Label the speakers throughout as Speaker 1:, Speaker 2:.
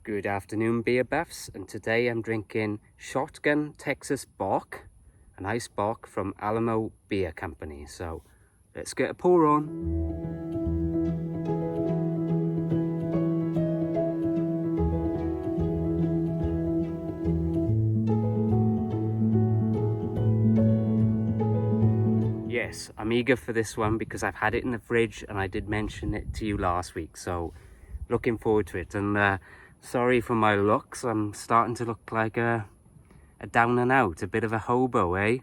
Speaker 1: Good afternoon, beer buffs, and today I'm drinking Shotgun Texas Bock, an ice Bock from Alamo Beer Company. So let's get a pour on. Yes, I'm eager for this one because I've had it in the fridge and I did mention it to you last week, so looking forward to it. And sorry for my looks, I'm starting to look like a down and out, a bit of a hobo, eh?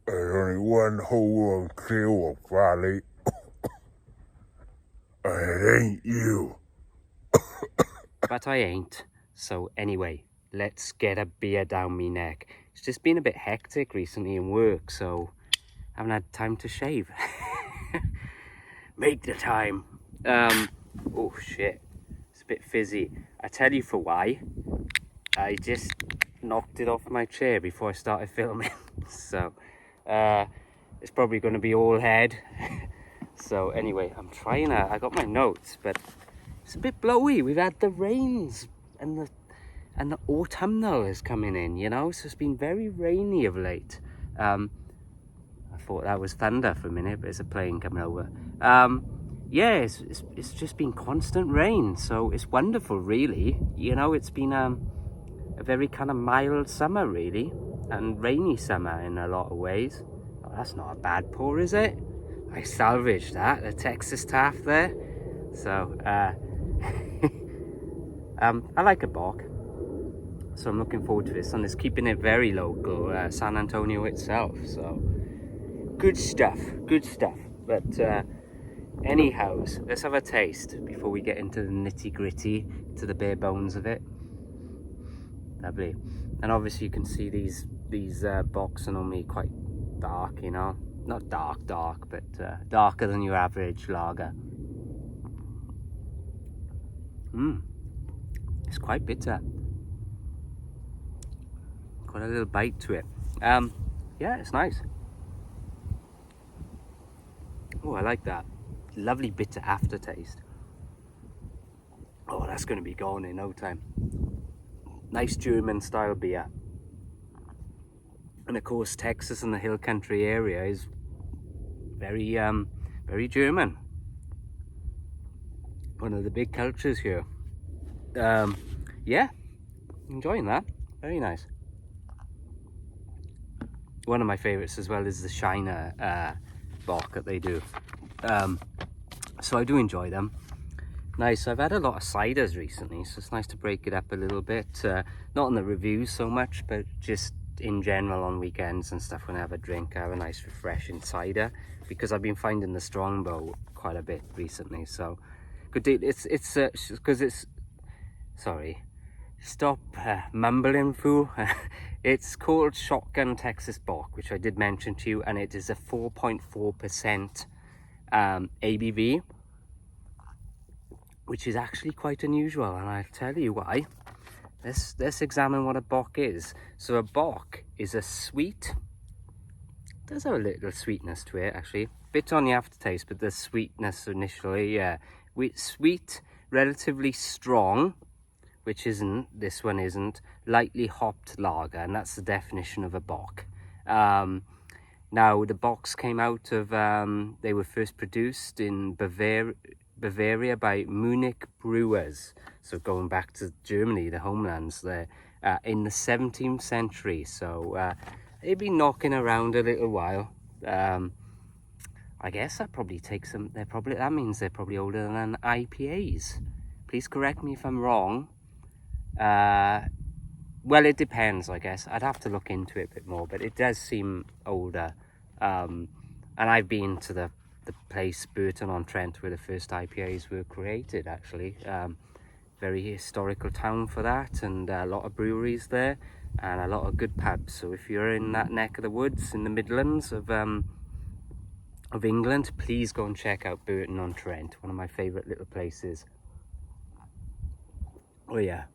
Speaker 2: There's only one hole on Clearwalk Valley, and it ain't you.
Speaker 1: But I ain't. So anyway, let's get a beer down me neck. It's just been a bit hectic recently in work, so I haven't had time to shave. Make the time. Oh shit, it's a bit fizzy. I tell you for why. I just knocked it off my chair before I started filming. So it's probably going to be all head. So anyway, I'm trying to, I got my notes, but it's a bit blowy. We've had the rains and the autumnal is coming in, you know, so it's been very rainy of late. I thought that was thunder for a minute, but it's a plane coming over. Yeah, it's just been constant rain, so it's wonderful, really. You know, it's been a very kind of mild summer, really, and rainy summer in a lot of ways. Oh, that's not a bad pour, is it? I salvaged that, the Texas Taff there. So, I like a Bock, so I'm looking forward to this, and it's keeping it very local, San Antonio itself, so good stuff, good stuff. But anyhows, let's have a taste before we get into the nitty gritty, to the bare bones of it. Lovely. And obviously you can see these Bocks are normally quite dark, you know, not dark, but darker than your average lager. It's quite bitter. Got a little bite to it. Yeah, it's nice. Oh, I like that. Lovely bitter aftertaste. Oh, that's going to be gone in no time. Nice German style beer. And of course, Texas and the hill country area is very, very German. One of the big cultures here. Yeah, enjoying that. Very nice. One of my favorites as well is the Shiner Bock that they do. So I do enjoy them. Nice. I've had a lot of ciders recently, so it's nice to break it up a little bit. Not on the reviews so much, but just in general on weekends and stuff when I have a drink, I have a nice refreshing cider, because I've been finding the Strongbow quite a bit recently. So good deal. It's because it's sorry. Stop mumbling, fool. It's called Shotgun Texas Bock, which I did mention to you, and it is a 4.4% ABV, which is actually quite unusual, and I'll tell you why. Let's examine what a Bock is. So a Bock is a sweet, does have a little sweetness to it actually, bit on the aftertaste, but the sweetness initially, yeah. Sweet, relatively strong, which this one isn't, lightly hopped lager, and that's the definition of a Bock. Now the Bocks came out of, they were first produced in Bavaria by Munich brewers, so going back to Germany, the homelands there, in the 17th century. So they've been knocking around a little while. I guess that probably takes them, that means they're probably older than IPAs. Please correct me if I'm wrong. Well, it depends, I guess. I'd have to look into it a bit more, but it does seem older. And I've been to the place Burton-on-Trent where the first IPAs were created, actually. Very historical town for that, and a lot of breweries there and a lot of good pubs. So if you're in that neck of the woods in the Midlands of England, please go and check out Burton-on-Trent, one of my favorite little places. Oh yeah,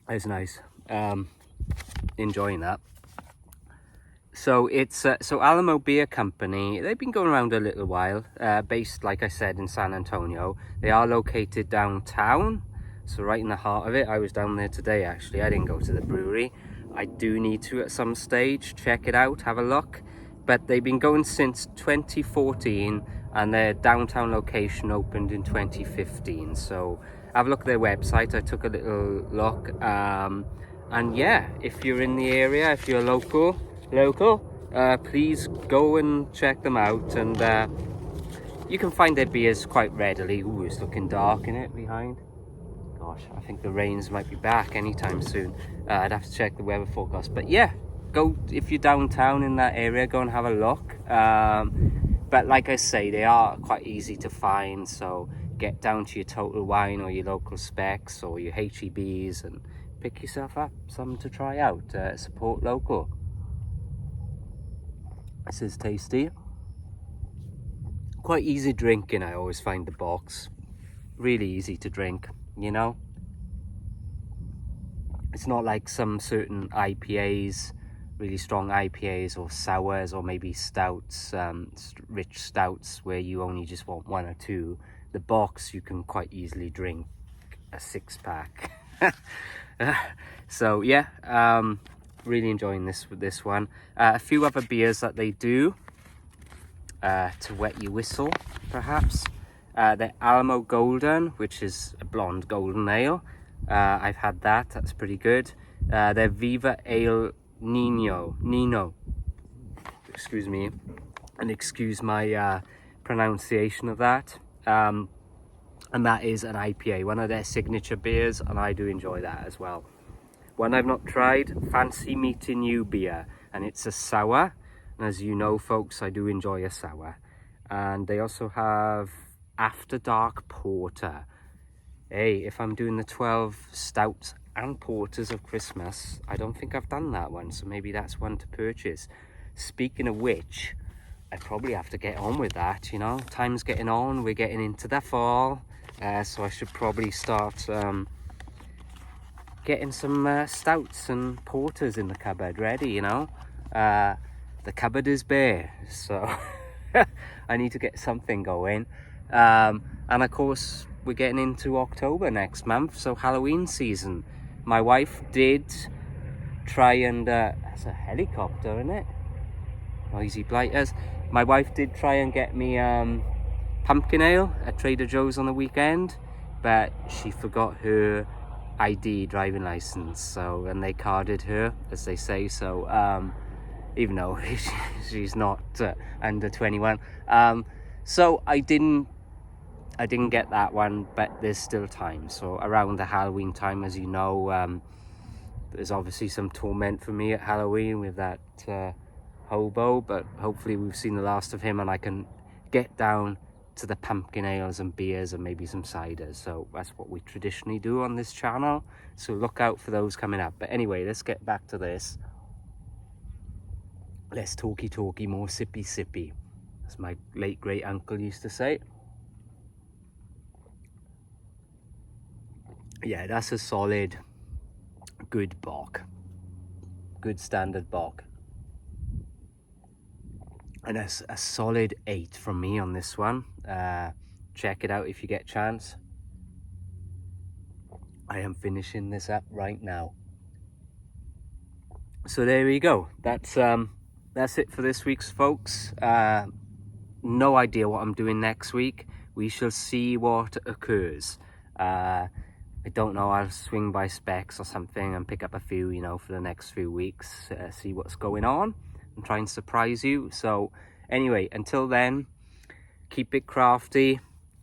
Speaker 1: it's nice. Enjoying that. So it's so Alamo Beer Company, they've been going around a little while, based, like I said, in San Antonio. They are located downtown, So right in the heart of it. I was down there today actually. I didn't go to the brewery. I do need to at some stage. Check it out, have a look. But they've been going since 2014 and their downtown location opened in 2015. So have a look at their website. I took a little look. And yeah, if you're in the area, if you're local, please go and check them out. And you can find their beers quite readily. Ooh, it's looking dark in it behind. Gosh, I think the rains might be back anytime soon. I'd have to check the weather forecast. But yeah, go if you're downtown in that area, go and have a look. But like I say, they are quite easy to find. So get down to your Total Wine or your local Specs or your HEBs and pick yourself up some to try out. Support local. This is tasty. Quite easy drinking, I always find the Bocks. Really easy to drink, you know. It's not like some certain IPAs, really strong IPAs or sours or maybe stouts, rich stouts where you only just want one or two. The Bocks you can quite easily drink a 6-pack. So yeah, really enjoying this one. A few other beers that they do to wet your whistle, perhaps. The Alamo Golden, which is a blonde golden ale. I've had that. That's pretty good. Their Viva Ale Nino. Excuse me, and excuse my pronunciation of that. And that is an IPA, one of their signature beers, and I do enjoy that as well. One I've not tried, Fancy Meeting You beer, and it's a sour. And as you know, folks, I do enjoy a sour. And they also have After Dark Porter. Hey, if I'm doing the 12 stouts and porters of Christmas, I don't think I've done that one, so maybe that's one to purchase. Speaking of which, I probably have to get on with that, you know. Time's getting on, we're getting into the fall, so I should probably start getting some stouts and porters in the cupboard ready, you know. The cupboard is bare, so I need to get something going. And of course, we're getting into October next month, so Halloween season. My wife did try and that's a helicopter, isn't it? Noisy blighters. My wife did try and get me pumpkin ale at Trader Joe's on the weekend, but she forgot her ID driving license, so, and they carded her, as they say, so even though she's not under 21. So I didn't get that one, but there's still time. So around the Halloween time, as you know, there's obviously some torment for me at Halloween with that hobo, but hopefully we've seen the last of him and I can get down to the pumpkin ales and beers and maybe some ciders. So that's what we traditionally do on this channel, so look out for those coming up. But anyway, let's get back to this. Less talky, more sippy, as my late great uncle used to say. Yeah, that's a solid, good Bock. Good standard Bock. And a solid 8 from me on this one. Check it out if you get a chance. I am finishing this up right now. So there we go. That's it for this week's, folks. No idea what I'm doing next week. We shall see what occurs. I don't know, I'll swing by Specs or something and pick up a few, you know, for the next few weeks, see what's going on and try and surprise you. So anyway, until then, keep it crafty.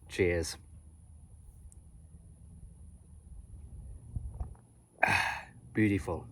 Speaker 1: Cheers. Beautiful.